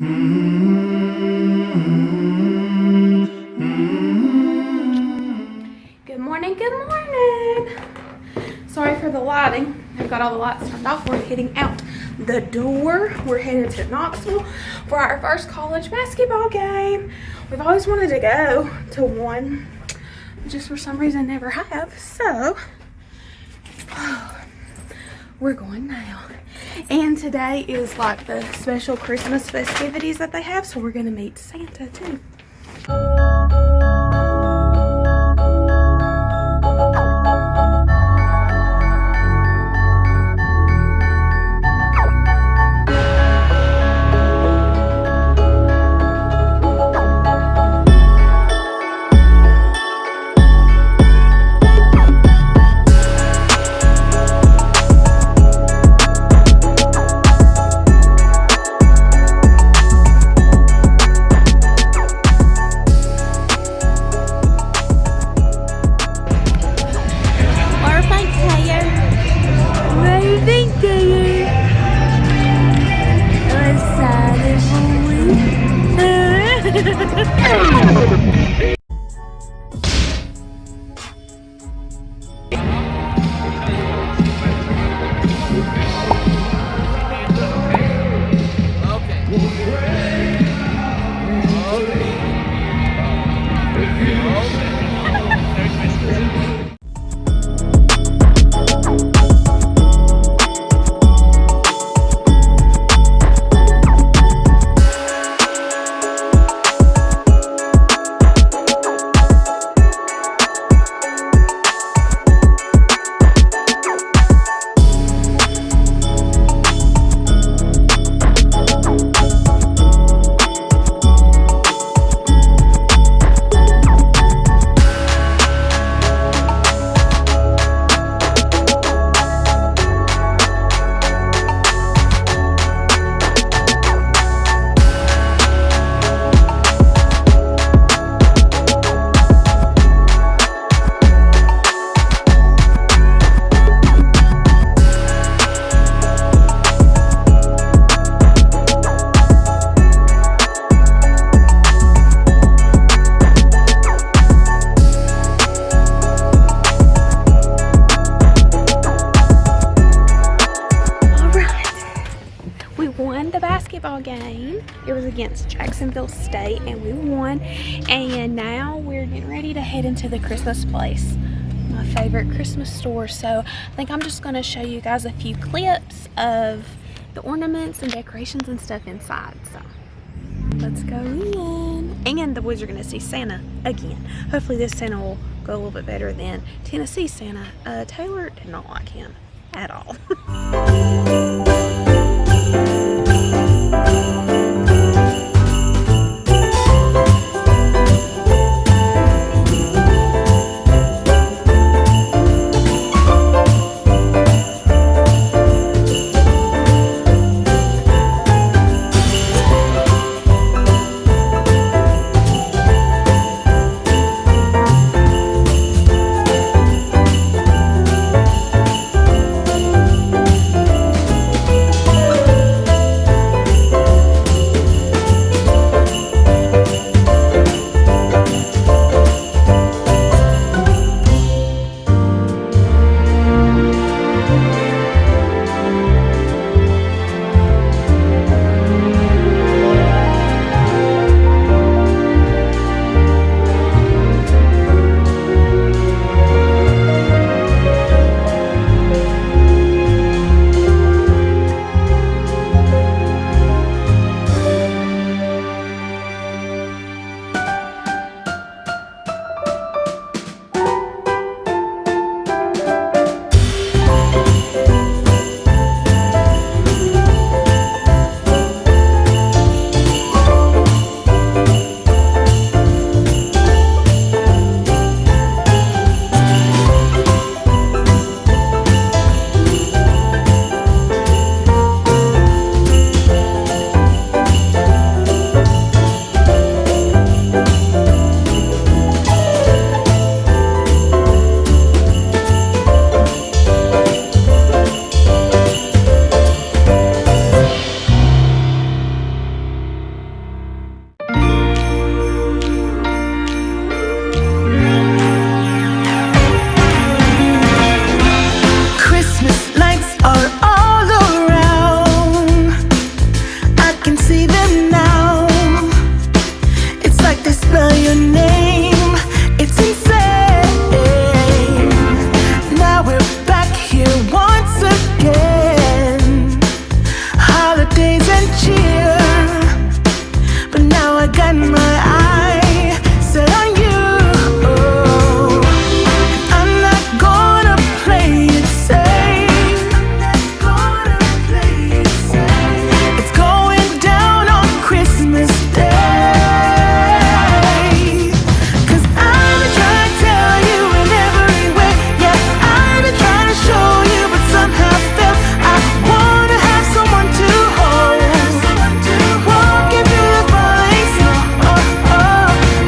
Good morning, good morning. Sorry for the lighting. I've got all the lights turned off. We're heading out the door. We're headed to Knoxville for our first college basketball game. We've always wanted to go to one, just for some reason never have. So we're going now. And today is like the special Christmas festivities that they have, so we're gonna meet Santa too. Game. It was against Jacksonville State and we won, and now we're getting ready to head into the Christmas place, my favorite Christmas store. So I think I'm just going to show you guys a few clips of the ornaments and decorations and stuff inside. So let's go in, and the boys are going to see Santa again. Hopefully this Santa will go a little bit better than Tennessee Santa. Taylor did not like him at all. see them now. It's like they spell your name. It's insane. Now we're back here once again. Holidays and cheer. But now I got my eye set on you. I'm not gonna play it safe. It's going down on Christmas Day. 'Cause I've been trying to tell you in every way. Yeah, I've been trying to show you, but somehow felt I wanna have someone to hold. Walking through the falling snow.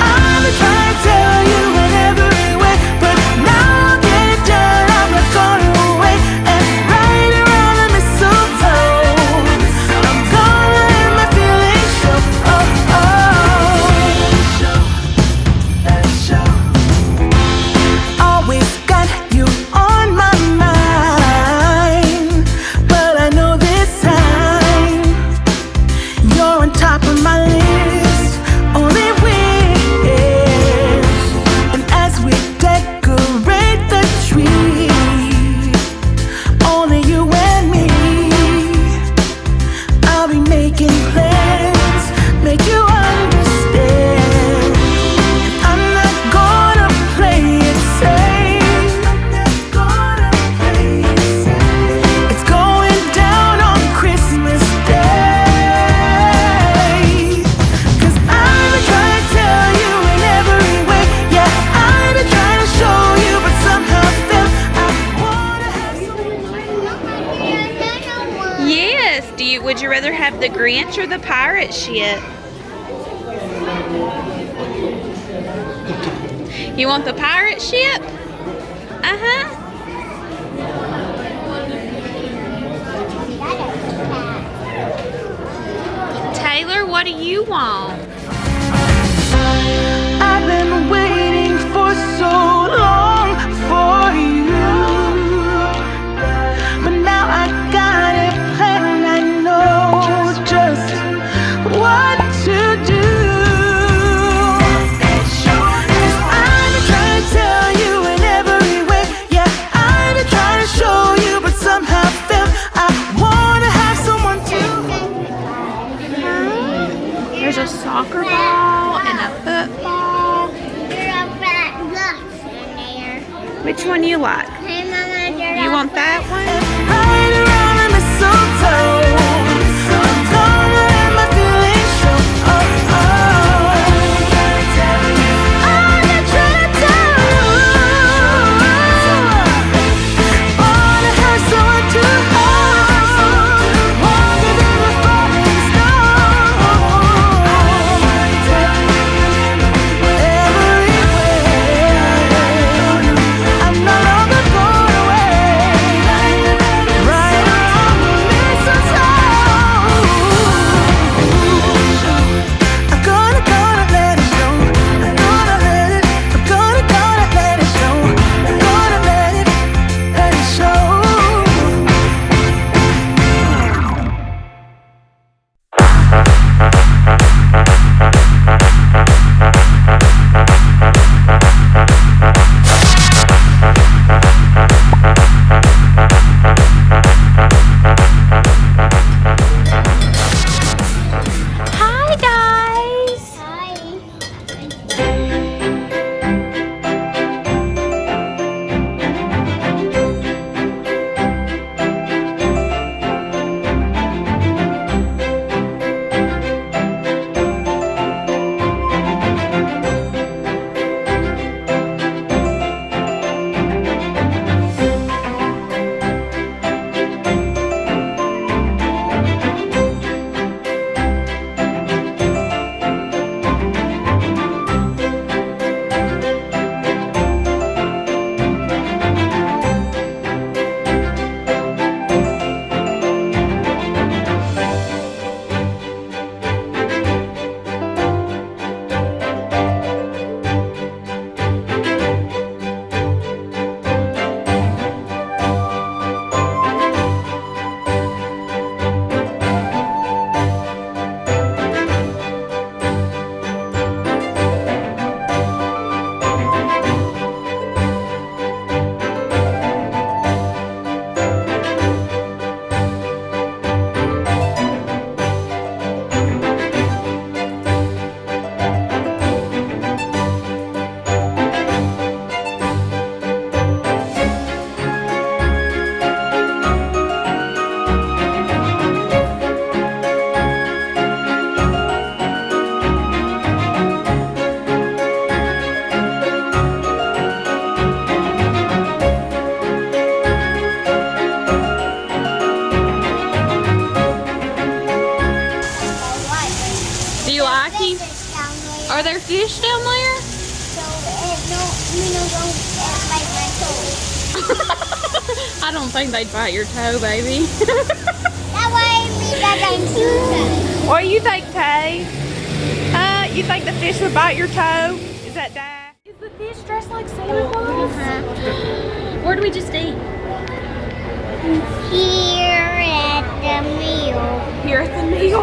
I've been trying to tell you in every way, but now I'll get it done. I'm not gonna wait and right around the mistletoe. I'm gonna let my feelings show. Always got you on my mind, but I know this time you're on top of my list. Only wish. And as we decorate the tree, only you and me, I'll be making plans, make you understand. I'm not gonna play it safe. It's going down on Christmas Day. 'Cause I've been trying to tell you in every way. Yeah, I've been trying to show you, but somehow felt I wanna have Yes. Would you rather have the Grinch or the pirate ship? You want the pirate ship? Uh-huh. Taylor, what do you want? I've been waiting for so long for you, but now I got it planned. I know just what to do. 'Cause I've been trying to tell you in every way. Yeah, I've been trying to show you, but somehow felt I wanna have someone to. There's a soccer ball and a football. Which one you like? You want that one? Right around the mistletoe. I'm gonna let my feelings show. I'm trying to tell you. Wanna have someone to hold. Walking through the falling snow. Everywhere. I'm no longer going away. Right around the mistletoe. Do you like him? Are there fish down there? I don't think they'd bite your toe, baby. What do you think, Tay? You think the fish would bite your toe? Is that Dad? Is the fish dressed like Santa Claus? Where do we just eat? Here at the meal. Here at the meal?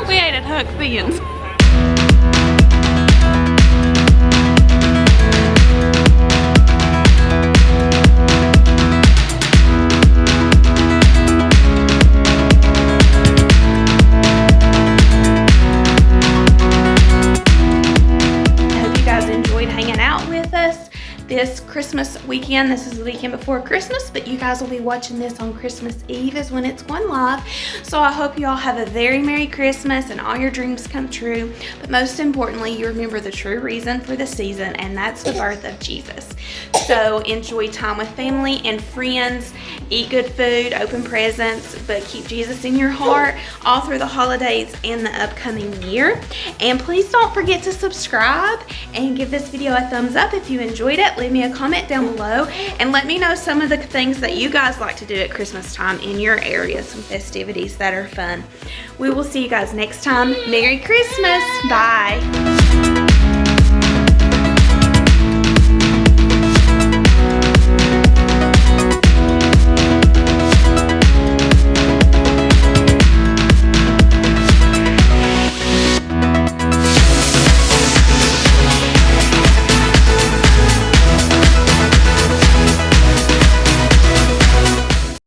We ate at Huck Finn's. This Christmas weekend. This is the weekend before Christmas, but you guys will be watching this on Christmas Eve is when it's going live. So I hope you all have a very Merry Christmas and all your dreams come true. But most importantly, you remember the true reason for the season, and that's the birth of Jesus. So enjoy time with family and friends, eat good food, open presents, but keep Jesus in your heart all through the holidays and the upcoming year. And please don't forget to subscribe and give this video a thumbs up if you enjoyed it. Leave me a comment down below and let me know some of the things that you guys like to do at Christmas time in your area, some festivities that are fun. We will see you guys next time. Merry Christmas. Bye.